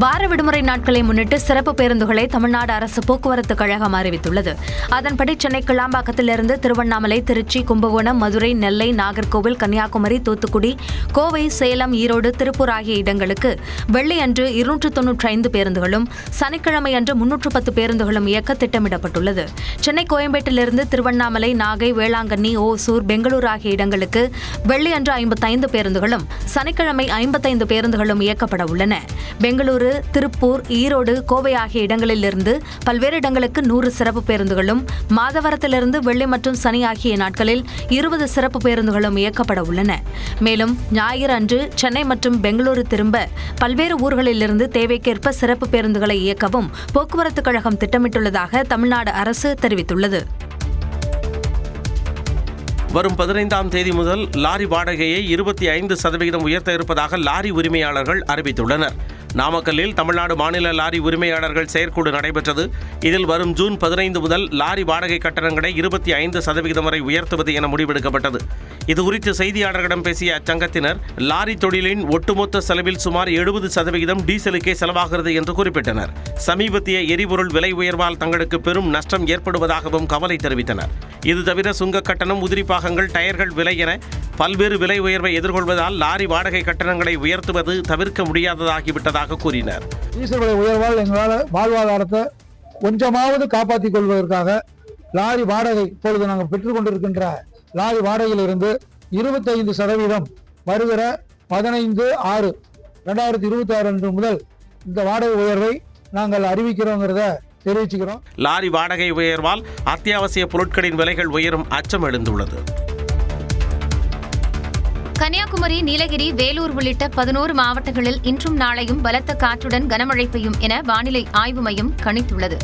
வார விடுமுறை நாட்களை முன்னிட்டு சிறப்பு பேருந்துகளை தமிழ்நாடு அரசு போக்குவரத்து கழகம் அறிவித்துள்ளது. அதன்படி சென்னை கிளாம்பாக்கத்திலிருந்து திருவண்ணாமலை, திருச்சி, கும்பகோணம், மதுரை, நெல்லை, நாகர்கோவில், கன்னியாகுமரி, தூத்துக்குடி, கோவை, சேலம், ஈரோடு, திருப்பூர் ஆகிய இடங்களுக்கு வெள்ளியன்று 295 பேருந்துகளும், சனிக்கிழமை அன்று 310 பேருந்துகளும் இயக்க திட்டமிடப்பட்டுள்ளது. சென்னை கோயம்பேட்டிலிருந்து திருவண்ணாமலை, நாகை, வேளாங்கண்ணி, ஓசூர், பெங்களூரு ஆகிய இடங்களுக்கு வெள்ளியன்று 55 பேருந்துகளும், சனிக்கிழமை 55 பேருந்துகளும் இயக்கப்பட உள்ளன. பெங்களூரு, திருப்பூர், ஈரோடு, கோவை ஆகிய இடங்களிலிருந்து பல்வேறு இடங்களுக்கு 100 சிறப்பு பேருந்துகளும், மாதவரத்திலிருந்து வெள்ளி மற்றும் சனி ஆகிய நாட்களில் 20 சிறப்பு பேருந்துகளும் இயக்கப்பட உள்ளன. மேலும் ஞாயிறு அன்று சென்னை மற்றும் பெங்களூரு திரும்ப பல்வேறு ஊர்களிலிருந்து தேவைக்கேற்ப சிறப்பு பேருந்துகளை இயக்கவும் போக்குவரத்து கழகம் திட்டமிட்டுள்ளதாக தமிழ்நாடு அரசு தெரிவித்துள்ளது. வரும் 15ஆம் தேதி முதல் லாரி வாடகையை 25% உயர்த்த இருப்பதாக லாரி உரிமையாளர்கள் அறிவித்துள்ளனர். நாமக்கல்லில் தமிழ்நாடு மாநில லாரி உரிமையாளர்கள் செயற்குழு நடைபெற்றது. இதில் வரும் ஜூன் 15 முதல் லாரி வாடகை கட்டணங்களை 25% வரை உயர்த்துவது என முடிவெடுக்கப்பட்டது. இதுகுறித்து செய்தியாளர்களிடம் பேசிய அச்சங்கத்தினர், லாரி தொழிலின் ஒட்டுமொத்த செலவில் சுமார் 70% டீசலுக்கே செலவாகிறது என்று குறிப்பிட்டனர். சமீபத்திய எரிபொருள் விலை உயர்வால் தங்களுக்கு பெரும் நஷ்டம் ஏற்படுவதாகவும் கவலை தெரிவித்தனர். இது தவிர சுங்க கட்டணம், உதிரி பாகங்கள், டயர்கள் விலை என பல்வேறு விலை உயர்வை எதிர்கொள்வதால் லாரி வாடகை கட்டணங்களை உயர்த்துவது தவிர்க்க முடியாததாகிவிட்டதாக கூறினர். டீசல் விலை உயர்வால் எங்களால் வாழ்வாதாரத்தை கொஞ்சமாவது காப்பாற்றிக் கொள்வதற்காக லாரி வாடகை இப்பொழுது நாங்கள் பெற்றுக்கொண்டிருக்கின்ற லாரி வாடகையிலிருந்து 25% வருகிற 15/6/2026 அன்று முதல் இந்த வாடகை உயர்வை நாங்கள் அறிவிக்கிறோங்கிறத தெரிவிச்சுக்கிறோம். லாரி வாடகை உயர்வால் அத்தியாவசிய பொருட்களின் விலைகள் உயரும் அச்சம் எழுந்துள்ளது. கன்னியாகுமரி, நீலகிரி, வேலூர் உள்ளிட்ட 11 மாவட்டங்களில் இன்றும் நாளையும் பலத்த காற்றுடன் கனமழை பெய்யும் என வானிலை ஆய்வு மையம் கணித்துள்ளது.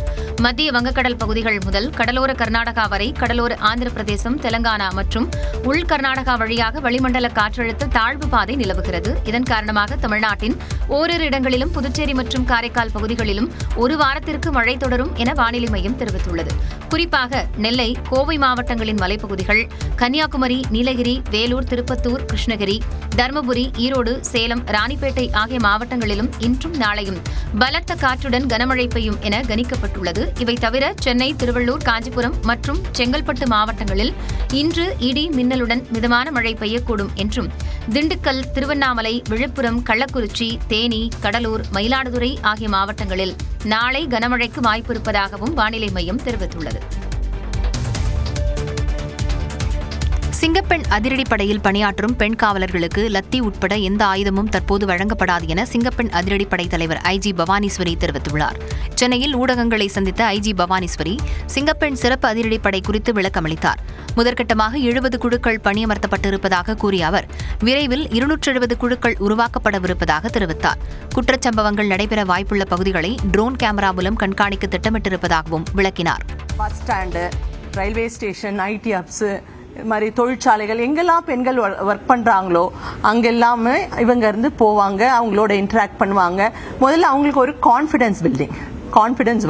மத்திய வங்கக்கடல் பகுதிகள் முதல் கடலோர கர்நாடகா வரை, கடலோர ஆந்திர பிரதேசம், தெலங்கானா மற்றும் உள் கர்நாடகா வழியாக வளிமண்டல காற்றழுத்த தாழ்வு பாதை நிலவுகிறது. இதன் காரணமாக தமிழ்நாட்டின் ஓரிரு இடங்களிலும், புதுச்சேரி மற்றும் காரைக்கால் பகுதிகளிலும் ஒரு வாரத்திற்கு மழை தொடரும் என வானிலை மையம் தெரிவித்துள்ளது. குறிப்பாக நெல்லை, கோவை மாவட்டங்களின் மலைப்பகுதிகள், கன்னியாகுமரி, நீலகிரி, வேலூர், திருப்பத்தூர், கிருஷ்ணகிரி, தருமபுரி, ஈரோடு, சேலம், ராணிப்பேட்டை ஆகிய மாவட்டங்களிலும் இன்றும் நாளையும் பலத்த காற்றுடன் கனமழை பெய்யும் என கணிக்கப்பட்டுள்ளது. இவை தவிர சென்னை, திருவள்ளூர், காஞ்சிபுரம் மற்றும் செங்கல்பட்டு மாவட்டங்களில் இன்று இடி மின்னலுடன் மிதமான மழை பெய்யக்கூடும் என்றும், திண்டுக்கல், திருவண்ணாமலை, விழுப்புரம், கள்ளக்குறிச்சி, தேனி, கடலூர், மயிலாடுதுறை ஆகிய மாவட்டங்களில் நாளை கனமழைக்கு வாய்ப்பு இருப்பதாகவும் வானிலை மையம் தெரிவித்துள்ளது. சிங்கப்பெண் அதிரடிப்படையில் பணியாற்றும் பெண் காவலர்களுக்கு லத்தி உட்பட எந்த ஆயுதமும் தற்போது வழங்கப்படாது என சிங்கப்பெண் அதிரடிப்படை தலைவர் ஐஜி பவானீஸ்வரி தெரிவித்துள்ளார். சென்னையில் ஊடகங்களை சந்தித்த ஐஜி பவானீஸ்வரி சிங்கப்பெண் சிறப்பு அதிரடிப்படை குறித்து விளக்கமளித்தார். முதற்கட்டமாக 70 குழுக்கள் பணியமர்த்தப்பட்டிருப்பதாக கூறிய அவர், விரைவில் 270 குழுக்கள் உருவாக்கப்படவிருப்பதாக தெரிவித்தார். குற்றச்சம்பவங்கள் நடைபெற வாய்ப்புள்ள பகுதிகளை ட்ரோன் கேமரா மூலம் கண்காணிக்க திட்டமிட்டிருப்பதாகவும் விளக்கினார். Bus stand, railway station, IT hubs, இது மாதிரி தொழிற்சாலைகள் எங்கெல்லாம் பெண்கள் ஒர்க் பண்ணுறாங்களோ அங்கெல்லாமே இவங்க இருந்து போவாங்க, அவங்களோட இன்டராக்ட் பண்ணுவாங்க. முதல்ல அவங்களுக்கு ஒரு கான்ஃபிடென்ஸ்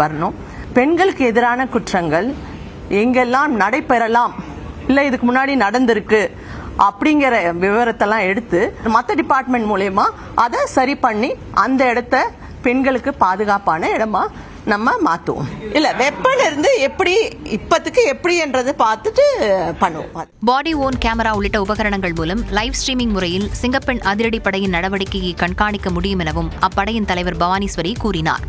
வரணும். பெண்களுக்கு எதிரான குற்றங்கள் எங்கெல்லாம் நடைபெறலாம், இல்லை இதுக்கு முன்னாடி நடந்திருக்கு அப்படிங்கிற விவரத்தெல்லாம் எடுத்து மற்ற டிபார்ட்மெண்ட் மூலமா அதை சரி பண்ணி அந்த இடத்த பெண்களுக்கு பாதுகாப்பான இடமா நம்ம மாத்துவோம். இல்ல வெப்பன் இருந்து எப்படி என்றது பார்த்துட்டு பண்ணுவோம். பாடி ஓன் கேமரா உள்ளிட்ட உபகரணங்கள் மூலம் லைவ் ஸ்ட்ரீமிங் முறையில் சிங்கப்பெண் அதிரடிப்படையின் நடவடிக்கையை கண்காணிக்க முடியும் எனவும் அப்படையின் தலைவர் பவானீஸ்வரி கூறினார்.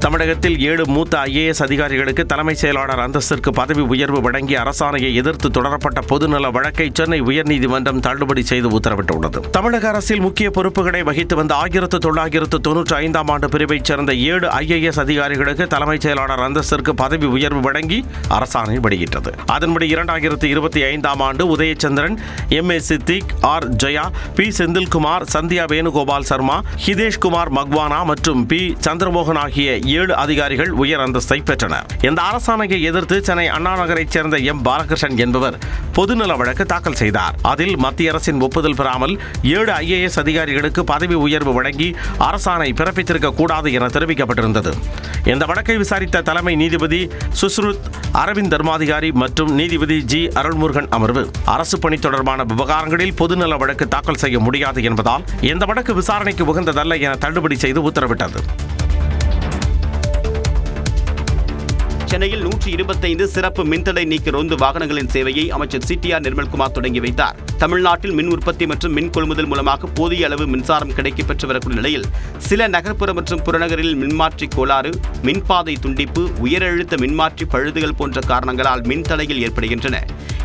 தமிழகத்தில் 7 மூத்த IAS அதிகாரிகளுக்கு தலைமைச் செயலாளர் அந்தஸ்திற்கு பதவி உயர்வு வழங்கிய அரசாணையை எதிர்த்து தொடரப்பட்ட பொதுநல வழக்கை சென்னை உயர்நீதிமன்றம் தள்ளுபடி செய்து உத்தரவிட்டுள்ளது. தமிழக அரசில் முக்கிய பொறுப்புகளை வகித்து வந்த 1995ஆம் ஆண்டு பிரிவைச் சேர்ந்த 7 IAS அதிகாரிகளுக்கு தலைமைச் செயலாளர் அந்தஸ்திற்கு பதவி உயர்வு வழங்கி அரசாணை வெளியிட்டது. அதன்படி 2025ஆம் ஆண்டு Udhayachandran, MA Siddique, R Jaya, P Senthilkumar, Sandhya Venugopal Sharma, Hiteshkumar Makwana மற்றும் P சந்திரமோகன் ஆகிய 7 அதிகாரிகள் உயர் அந்தஸ்தை பெற்றனர். இந்த அரசாணையை எதிர்த்து சென்னை அண்ணா நகரைச் சேர்ந்த எம். பாலகிருஷ்ணன் என்பவர் பொதுநல வழக்கு தாக்கல் செய்தார். அதில் மத்திய அரசின் ஒப்புதல் பெறாமல் 7 IAS அதிகாரிகளுக்கு பதவி உயர்வு வழங்கி அரசாணை பிறப்பித்திருக்க கூடாது என தெரிவிக்கப்பட்டிருந்தது. இந்த வழக்கை விசாரித்த தலைமை நீதிபதி சுஸ்ருத் அரவிந்த் தர்மாதிகாரி மற்றும் நீதிபதி ஜி. அருள்முருகன் அமர்வு அரசு பணி தொடர்பான விவகாரங்களில் பொதுநல வழக்கு தாக்கல் செய்ய முடியாது என்பதால் இந்த வழக்கு விசாரணைக்கு உகந்ததல்ல என தள்ளுபடி செய்து உத்தரவிட்டது. சென்னையில் 125 சிறப்பு மின்தடை நீக்க ரோந்து வாகனங்களின் சேவையை அமைச்சர் CTR நிர்மல்குமார் தொடங்கி வைத்தார். தமிழ்நாட்டில் மின் உற்பத்தி மற்றும் மின் கொள்முதல் மூலமாக போதிய அளவு மின்சாரம் கிடைக்கப்பெற்று வரக்கூடிய நிலையில் சில நகர்ப்புற மற்றும் புறநகரில் மின்மாற்றி கோளாறு, மின்பாதை துண்டிப்பு, உயரழுத்த மின்மாற்றி பழுதுகள் போன்ற காரணங்களால் மின்தடைகள் ஏற்படுகின்றன.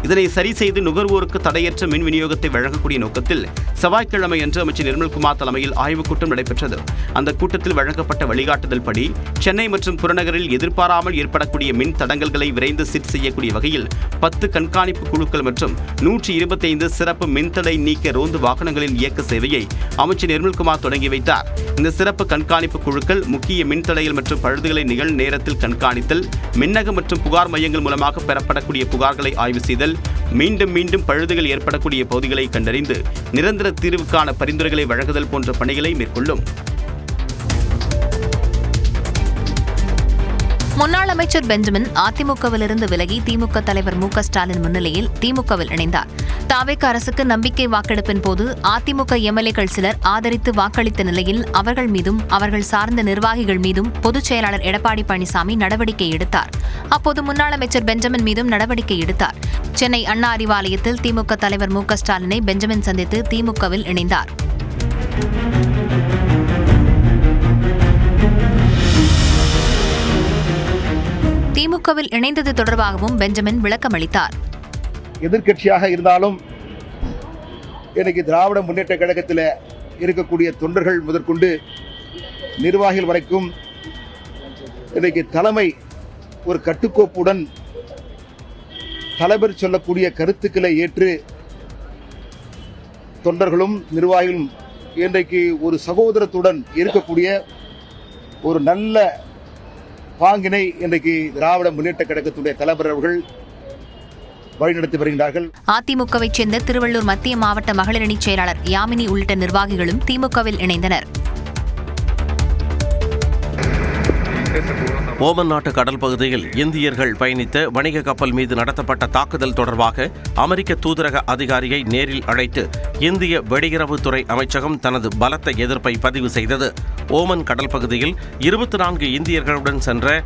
இதனை சரி செய்து நுகர்வோருக்கு தடையற்ற மின் விநியோகத்தை வழங்கக்கூடிய நோக்கத்தில் செவ்வாய்க்கிழமை அன்று அமைச்சர் நிர்மல்குமார் தலைமையில் ஆய்வுக் கூட்டம் நடைபெற்றது. அந்த கூட்டத்தில் வழங்கப்பட்ட வழிகாட்டுதல் படி சென்னை மற்றும் புறநகரில் எதிர்பாராமல் ஏற்படக்கூடிய மின் தடங்கல்களை விரைந்து சீர் செய்யக்கூடிய வகையில் 10 கண்காணிப்பு குழுக்கள் மற்றும் 125 சிறப்பு மின்தடை நீக்க ரோந்து வாகனங்களின் இயக்க சேவையை அமைச்சர் நிர்மல்குமார் தொடங்கி வைத்தார். இந்த சிறப்பு கண்காணிப்பு குழுக்கள் முக்கிய மின்தடைகள் மற்றும் பழுதுகளை நிகழ் நேரத்தில் கண்காணித்தல், மின்னக மற்றும் புகார் மையங்கள் மூலமாக பெறப்படக்கூடிய புகார்களை ஆய்வு செய்தல், மீண்டும் பழுதுகள் ஏற்படக்கூடிய பகுதிகளை கண்டறிந்து நிரந்தர தீர்வுக்கான பரிந்துரைகளை வழங்குதல் போன்ற பணிகளை மேற்கொள்ளும். முன்னாள் அமைச்சர் பெஞ்சமின் அதிமுகவிலிருந்து விலகி திமுக தலைவர் மு க ஸ்டாலின் முன்னிலையில் திமுகவில் இணைந்தார். தாவேக அரசுக்கு நம்பிக்கை வாக்கெடுப்பின் போது அதிமுக எம்எல்ஏக்கள் சிலர் ஆதரித்து வாக்களித்த நிலையில் அவர்கள் மீதும் அவர்கள் சார்ந்த நிர்வாகிகள் மீதும் பொதுச் செயலாளர் எடப்பாடி பழனிசாமி நடவடிக்கை எடுத்தார். அப்போது முன்னாள் அமைச்சர் பெஞ்சமின் மீதும் நடவடிக்கை எடுத்தார். சென்னை அண்ணா அறிவாலயத்தில் திமுக தலைவர் மு க ஸ்டாலினை பெஞ்சமின் சந்தித்து திமுகவில் இணைந்தார். திமுகவில் இணைந்தது தொடர்பாகவும் பெஞ்சமின் விளக்கமளித்தார். எதிர்க்கட்சியாக இருந்தாலும் இன்னைக்கு திராவிட முன்னேற்ற கழகத்தில் இருக்கக்கூடிய தொண்டர்கள் முதற்கொண்டு நிர்வாகிகள் வரைக்கும் இன்னைக்கு தலைமை ஒரு கட்டுக்கோப்புடன் தலைவர் சொல்லக்கூடிய கருத்துக்களை ஏற்று தொண்டர்களும் நிர்வாகிகளும் இன்றைக்கு ஒரு சகோதரத்துடன் இருக்கக்கூடிய ஒரு நல்ல பாங்கினை இன்றைக்கு திராவிட முன்னேற்ற கழகத்துடைய தலைவர் அவர்கள் வழிநடத்தி வருகின்றார்கள். அதிமுகவைச் சேர்ந்த திருவள்ளூர் மத்திய மாவட்ட மகளிரணி செயலாளர் யாமினி உள்ளிட்ட நிர்வாகிகளும் திமுகவில் இணைந்தனர். ஓமன் நாட்டு கடல் பகுதியில் இந்தியர்கள் பயணித்த வணிக கப்பல் மீது நடத்தப்பட்ட தாக்குதல் தொடர்பாக அமெரிக்க தூதரக அதிகாரியை நேரில் அழைத்து இந்திய வெளியுறவுத்துறை அமைச்சகம் தனது பலத்த எதிர்ப்பை பதிவு செய்தது. ஓமன் கடல் பகுதியில் 24 இந்தியர்களுடன் சென்ற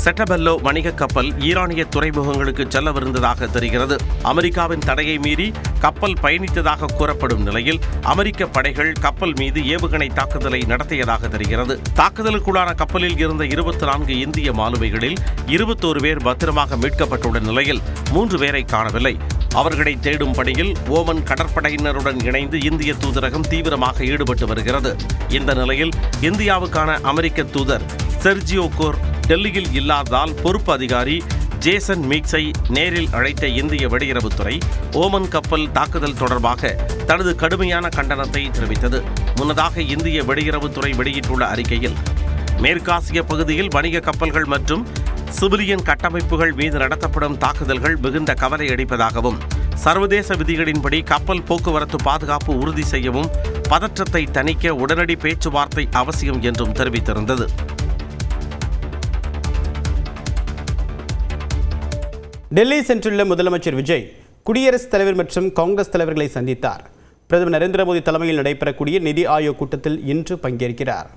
செட்டபெல்லோ வணிக கப்பல் ஈரானிய துறைமுகங்களுக்கு செல்லவிருந்ததாக தெரிகிறது. அமெரிக்காவின் தடையை மீறி கப்பல் பயணித்ததாக கூறப்படும் நிலையில் அமெரிக்க படைகள் கப்பல் மீது ஏவுகணை தாக்குதலை நடத்தியதாக தெரிகிறது. தாக்குதலுக்குள்ளான கப்பலில் இருந்த 24 இந்திய மாலுமிகளில் 21 பேர் பத்திரமாக மீட்கப்பட்டுள்ள நிலையில் 3 பேரை காணவில்லை. அவர்களை தேடும் பணியில் ஓமன் கடற்படையினருடன் இணைந்து இந்திய தூதரகம் தீவிரமாக ஈடுபட்டு வருகிறது. இந்த நிலையில் இந்தியாவுக்கான அமெரிக்க தூதர் செர்ஜியோ கோர் டெல்லியில் இல்லாததால் பொறுப்பு அதிகாரி ஜேசன் மீக்ஸை நேரில் அழைத்த இந்திய வெளியுறவுத்துறை ஓமன் கப்பல் தாக்குதல் தொடர்பாக தனது கடுமையான கண்டனத்தை தெரிவித்தது. முன்னதாக இந்திய வெளியுறவுத்துறை வெளியிட்டுள்ள அறிக்கையில் மேற்காசிய பகுதியில் வணிக கப்பல்கள் மற்றும் சிவிலியன் கட்டமைப்புகள் மீது நடத்தப்படும் தாக்குதல்கள் மிகுந்த கவலை அளிப்பதாகவும் சர்வதேச விதிகளின்படி கப்பல் போக்குவரத்து பாதுகாப்பு உறுதி செய்யவும் பதற்றத்தை தணிக்க உடனடி பேச்சுவார்த்தை அவசியம் என்றும் தெரிவித்திருந்தது. டெல்லி சென்றுள்ள முதலமைச்சர் விஜய் குடியரசுத் தலைவர் மற்றும் காங்கிரஸ் தலைவர்களை சந்தித்தார். பிரதமர் நரேந்திர மோடி தலைமையில் நடைபெறக்கூடிய நிதி ஆயோக் கூட்டத்தில் இன்று பங்கேற்கிறார்.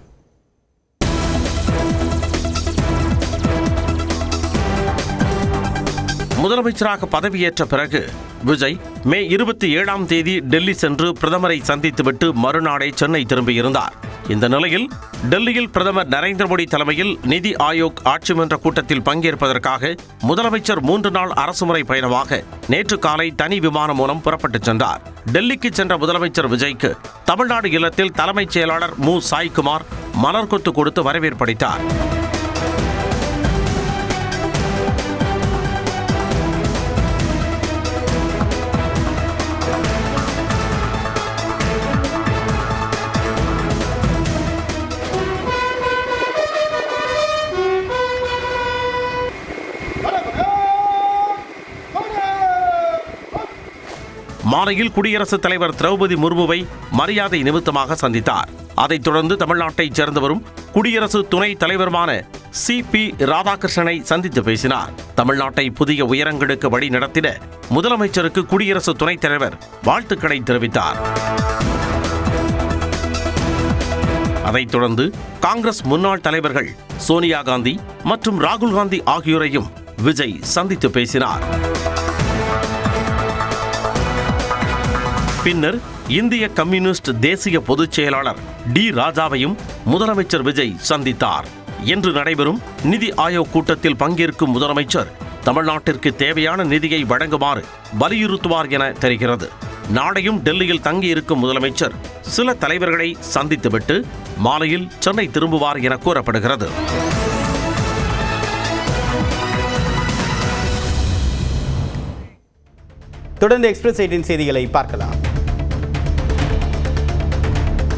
முதலமைச்சராக பதவியேற்ற பிறகு விஜய் மே 27ஆம் தேதி டெல்லி சென்று பிரதமரை சந்தித்துவிட்டு மறுநாளே சென்னை திரும்பியிருந்தார். இந்த நிலையில் டெல்லியில் பிரதமர் நரேந்திர மோடி தலைமையில் நிதி ஆயோக் ஆட்சி மன்ற கூட்டத்தில் பங்கேற்பதற்காக முதலமைச்சர் 3 நாள் அரசுமுறை பயணமாக நேற்று காலை தனி விமானம் மூலம் புறப்பட்டுச் சென்றார். டெல்லிக்கு சென்ற முதலமைச்சர் விஜய்க்கு தமிழ்நாடு இல்லத்தில் தலைமைச் செயலாளர் மு. சாய்குமார் மலர்கொத்து கொடுத்து வரவேற்பளித்தார். மாலையில் குடியரசுத் தலைவர் திரௌபதி முர்முவை மரியாதை நிமித்தமாக சந்தித்தார். அதைத் தொடர்ந்து தமிழ்நாட்டைச் சேர்ந்தவரும் குடியரசு துணைத் தலைவருமான CP ராதாகிருஷ்ணனை சந்தித்து பேசினார். தமிழ்நாட்டை புதிய உயரங்களுக்கு வழி நடத்திட முதலமைச்சருக்கு குடியரசு துணைத் தலைவர் வாழ்த்துக்களை தெரிவித்தார். அதைத் தொடர்ந்து காங்கிரஸ் முன்னாள் தலைவர்கள் சோனியா காந்தி மற்றும் ராகுல் காந்தி ஆகியோரையும் விஜய் சந்தித்து பேசினார். பின்னர் இந்திய கம்யூனிஸ்ட் தேசிய பொதுச் செயலாளர் டி ராஜாவையும் முதலமைச்சர் விஜய் சந்தித்தார். இன்று நடைபெறும் நிதி ஆயோக் கூட்டத்தில் பங்கேற்கும் முதலமைச்சர் தமிழ்நாட்டிற்கு தேவையான நிதியை வழங்குமாறு வலியுறுத்துவார் என தெரிகிறது. நாளையும் டெல்லியில் தங்கியிருக்கும் முதலமைச்சர் சில தலைவர்களை சந்தித்துவிட்டு மாலையில் சென்னை திரும்புவார் என கூறப்படுகிறது. தொடர்ந்து எக்ஸ்பிரஸ் 18 செய்திகளை பார்க்கலாம்.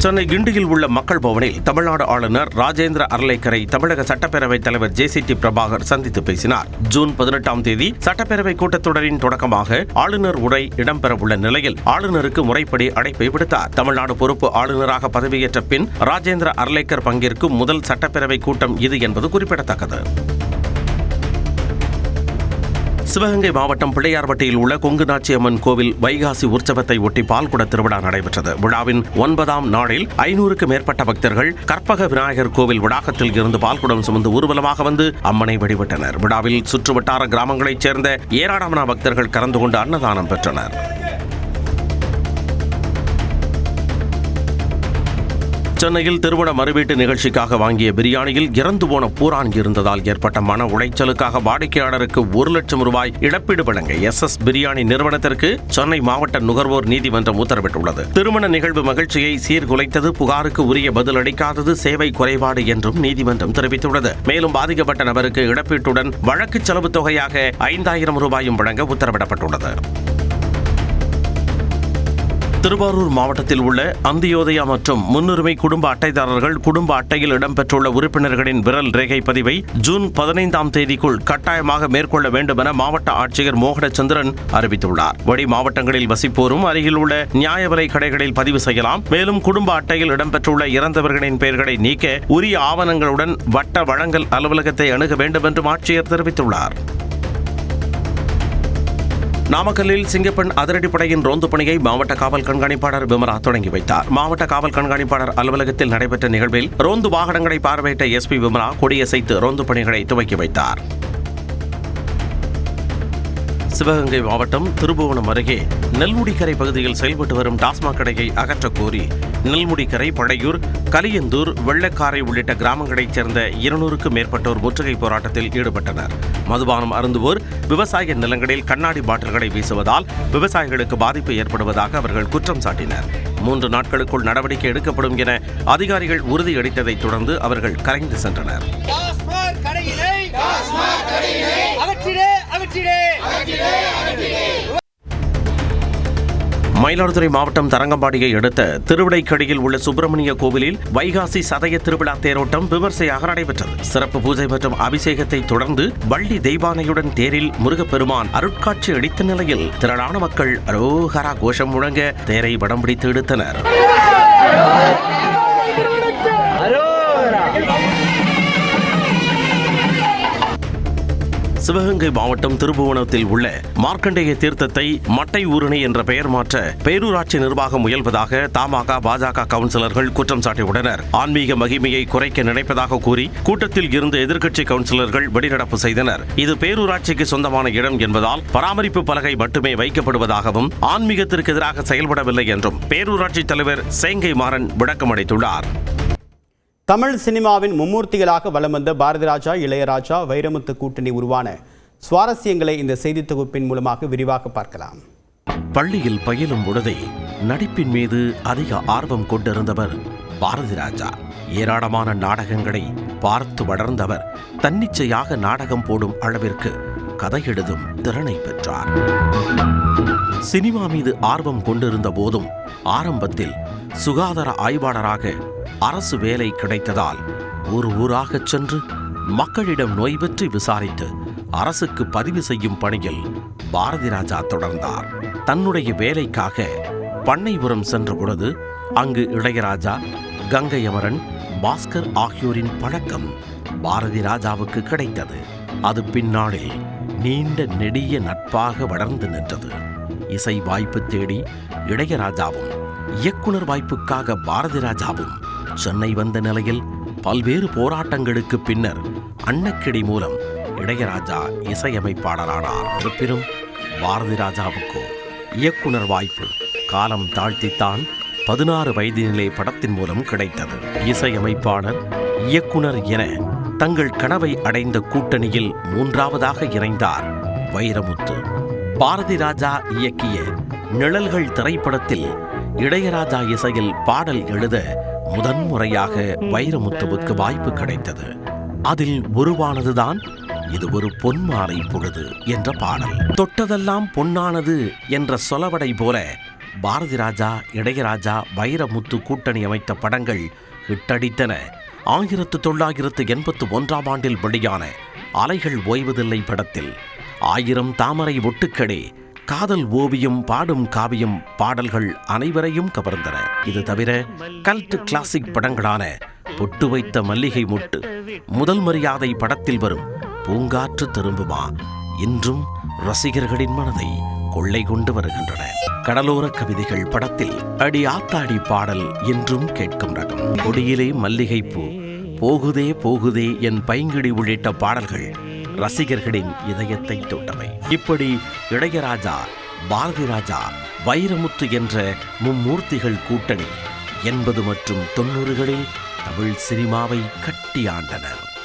சென்னை கிண்டியில் உள்ள மக்கள் பவனில் தமிழ்நாடு ஆளுநர் ராஜேந்திர அர்லேக்கரை தமிழக சட்டப்பேரவைத் தலைவர் JCT பிரபாகர் சந்தித்து பேசினார். ஜூன் 18ஆம் தேதி சட்டப்பேரவை கூட்டத்தொடரின் தொடக்கமாக ஆளுநர் உரை இடம்பெறவுள்ள நிலையில் ஆளுநருக்கு முறைப்படி அழைப்பை விடுத்தார். தமிழ்நாடு பொறுப்பு ஆளுநராக பதவியேற்ற பின் ராஜேந்திர அர்லேக்கர் பங்கேற்கும் முதல் சட்டப்பேரவை கூட்டம் இது என்பது குறிப்பிடத்தக்கது. சிவகங்கை மாவட்டம் பிள்ளையார்பட்டியில் உள்ள கொங்குநாச்சி அம்மன் கோவில் வைகாசி உற்சவத்தை ஒட்டி பால்குட திருவிழா நடைபெற்றது. விழாவின் 9ஆம் நாளில் 500க்கும் மேற்பட்ட பக்தர்கள் கற்பக விநாயகர் கோவில் வளாகத்தில் இருந்து பால்குடம் சுமந்து ஊர்வலமாக வந்து அம்மனை வழிபட்டனர். விழாவில் சுற்றுவட்டார கிராமங்களைச் சேர்ந்த ஏராளமான பக்தர்கள் கலந்து கொண்டு அன்னதானம் பெற்றனர். சென்னையில் திருமண மறுவீட்டு நிகழ்ச்சிக்காக வாங்கிய பிரியாணியில் இறந்து போன பூரான் இருந்ததால் ஏற்பட்ட மன உளைச்சலுக்காக வாடிக்கையாளருக்கு 1 லட்சம் ரூபாய் இழப்பீடு வழங்க SS பிரியாணி நிறுவனத்திற்கு சென்னை மாவட்ட நுகர்வோர் நீதிமன்றம் உத்தரவிட்டுள்ளது. திருமண நிகழ்வு மகிழ்ச்சியை சீர்குலைத்தது, புகாருக்கு உரிய பதில் அளிக்காதது, சேவை குறைபாடு என்றும் நீதிமன்றம் தெரிவித்துள்ளது. மேலும் பாதிக்கப்பட்ட நபருக்கு இழப்பீட்டுடன் வழக்கு செலவு தொகையாக 5000 ரூபாயும் வழங்க உத்தரவிடப்பட்டுள்ளது. திருவாரூர் மாவட்டத்தில் உள்ள அந்தியோதயா மற்றும் முன்னுரிமை குடும்ப அட்டைதாரர்கள் குடும்ப அட்டையில் இடம்பெற்றுள்ள உறுப்பினர்களின் விரல் ரேகை பதிவை ஜூன் 15ஆம் தேதிக்குள் கட்டாயமாக மேற்கொள்ள வேண்டும் என மாவட்ட ஆட்சியர் மோகனச்சந்திரன் அறிவித்துள்ளார். வெளி மாவட்டங்களில் வசிப்போரும் அருகில் உள்ள நியாய விலை கடைகளில் பதிவு செய்யலாம். மேலும் குடும்ப அட்டையில் இடம்பெற்றுள்ள இறந்தவர்களின் பெயர்களை நீக்க உரிய ஆவணங்களுடன் வட்ட வழங்கல் அலுவலகத்தை அணுக வேண்டும் என்றும் ஆட்சியர் தெரிவித்துள்ளார். நாமக்கல்லில் சிங்கப்பெண் அதிரடிப்படையின் ரோந்து பணியை மாவட்ட காவல் கண்காணிப்பாளர் விமலா தொடங்கி வைத்தார். மாவட்ட காவல் கண்காணிப்பாளர் அலுவலகத்தில் நடைபெற்ற நிகழ்வில் ரோந்து வாகனங்களை பார்வையிட்ட SP விமலா கொடியசைத்து ரோந்து பணிகளை துவக்கி வைத்தார். சிவகங்கை மாவட்டம் திருபுவனம் அருகே நெல்முடிக்கரை பகுதியில் செயல்பட்டு வரும் டாஸ்மாக் கடையை அகற்றக் கோரி நெல்முடிக்கரை, பழையூர், கலியந்தூர், வெள்ளக்காரை உள்ளிட்ட கிராமங்களைச் சேர்ந்த 200க்கும் மேற்பட்டோர் முற்றுகை போராட்டத்தில் ஈடுபட்டனர். மதுபானம் அருந்துவோர் விவசாய நிலங்களில் கண்ணாடி பாட்டில்களை வீசுவதால் விவசாயிகளுக்கு பாதிப்பு ஏற்படுவதாக அவர்கள் குற்றம் சாட்டினர். 3 நாட்களுக்குள் நடவடிக்கை எடுக்கப்படும் என அதிகாரிகள் உறுதியளித்ததைத் தொடர்ந்து அவர்கள் கலைந்து சென்றனர். மயிலாடுதுறை மாவட்டம் தரங்கம்பாடியை அடுத்த திருவிடைக்கடியில் உள்ள சுப்பிரமணிய கோவிலில் வைகாசி சதய திருவிழா தேரோட்டம் விமர்சையாக நடைபெற்றது. சிறப்பு பூஜை மற்றும் அபிஷேகத்தை தொடர்ந்து வள்ளி தெய்வானையுடன் தேரில் முருகப்பெருமான் அருட்காட்சி அளித்த நிலையில் திரளான மக்கள் அரோகரா கோஷம் முழங்க தேரை வடம் பிடித்து இழுத்தனர். சிவகங்கை மாவட்டம் திருபுவனத்தில் உள்ள மார்க்கண்டேய தீர்த்தத்தை மட்டை ஊரணி என்ற பெயர் மாற்ற பேரூராட்சி நிர்வாகம் முயல்வதாக தமாக, பாஜக கவுன்சிலர்கள் குற்றம் சாட்டியுள்ளனர். ஆன்மீக மகிமையை குறைக்க நினைப்பதாக கூறி கூட்டத்தில் இருந்து எதிர்க்கட்சி கவுன்சிலர்கள் வெளிநடப்பு செய்தனர். இது பேரூராட்சிக்கு சொந்தமான இடம் என்பதால் பராமரிப்பு பலகை மட்டுமே வைக்கப்படுவதாகவும் ஆன்மீகத்திற்கு எதிராக செயல்படவில்லை என்றும் பேரூராட்சி தலைவர் சேங்கை மாறன் விளக்கமளித்துள்ளார். தமிழ் சினிமாவின் மும்மூர்த்திகளாக வலம் வந்த பாரதி ராஜா, இளையராஜா, வைரமுத்து கூட்டணி உருவான சுவாரஸ்யங்களை இந்த செய்தி தொகுப்பின் மூலமாக விரிவாக பார்க்கலாம். பள்ளியில் பயிலும் பொழுதே நடிப்பின் மீது அதிக ஆர்வம் கொண்டிருந்தவர் பாரதி ராஜா. ஏராளமான நாடகங்களை பார்த்து வளர்ந்தவர் தன்னிச்சையாக நாடகம் போடும் அளவிற்கு கதை எழுதும் திறனை பெற்றார். சினிமா மீது ஆர்வம் கொண்டிருந்த போதும் ஆரம்பத்தில் சுகாதார ஆய்வாளராக அரசு வேலை கிடைத்ததால் ஊராகச் சென்று மக்களிடம் நோய் பற்றி விசாரித்து அரசுக்கு பதிவு செய்யும் பணியில் பாரதி ராஜா தொடர்ந்தார். தன்னுடைய வேலைக்காக பண்ணைபுரம் சென்ற பொழுது அங்கு இளையராஜா, கங்கை அமரன், பாஸ்கர் ஆகியோரின் பழக்கம் பாரதி ராஜாவுக்கு கிடைத்தது. அது பின்னாளில் நீண்ட நெடிய நட்பாக வளர்ந்து நின்றது. இசை வாய்ப்பு தேடி இளையராஜாவும் இயக்குனர் வாய்ப்புக்காக பாரதி ராஜாவும் சென்னை வந்த நிலையில் பல்வேறு போராட்டங்களுக்கு பின்னர் அன்னக்கிளி மூலம் இளையராஜா இசையமைப்பாளரானார். இருப்பினும் பாரதி ராஜாவுக்கோ இயக்குனர் வாய்ப்பு காலம் தாழ்த்தித்தான் 16 வயதினிலே படத்தின் மூலம் கிடைத்தது. இசையமைப்பாளர், இயக்குனர் என தங்கள் கனவை அடைந்த கூட்டணியில் 3ஆவதாக இணைந்தார் வைரமுத்து. பாரதி ராஜா இயக்கிய நிழல்கள் திரைப்படத்தில் இளையராஜா இசையில் பாடல் எழுத முதன்முறையாக வைரமுத்துவுக்கு வாய்ப்பு கிடைத்தது. அதில் உருவானதுதான் இது ஒரு பொன்மாலை பொழுது என்ற பாடல். தொட்டதெல்லாம் பொன்னானது என்ற சொலவடை போல பாரதி ராஜா, இளையராஜா, வைரமுத்து கூட்டணி அமைத்த படங்கள் ஹிட்டடித்தன. 1981ஆம் ஆண்டில் வெளியான அலைகள் ஓய்வதில்லை படத்தில் 1000 தாமரை ஒட்டுக்களே, காதல் ஓவியம், பாடும் காவியம் பாடல்கள் அனைவரையும் கவர்ந்தன. இது தவிர கல்ட் கிளாசிக் படங்களான பொட்டு வைத்த மல்லிகை மொட்டு, முதல் மரியாதை படத்தில் வரும் பூங்காற்று திரும்புமா இன்றும் ரசிகர்களின் மனதை கொள்ளை கொண்டு வருகின்றன. கடலோர கவிதைகள் படத்தில் அடி ஆத்தாடி பாடல் என்றும் கேட்கும் ரகம். கொடியிலே மல்லிகைப்பூ, போகுதே போகுதே என் பைங்கிடி உள்ளிட்ட பாடல்கள் ரசிகர்களின் இதயத்தை தொட்டவை. இப்படி இளையராஜா, பாரதி ராஜா, வைரமுத்து என்ற மும்மூர்த்திகள் கூட்டணி 80 மற்றும் 90களில் தமிழ் சினிமாவை கட்டி ஆண்டனர்.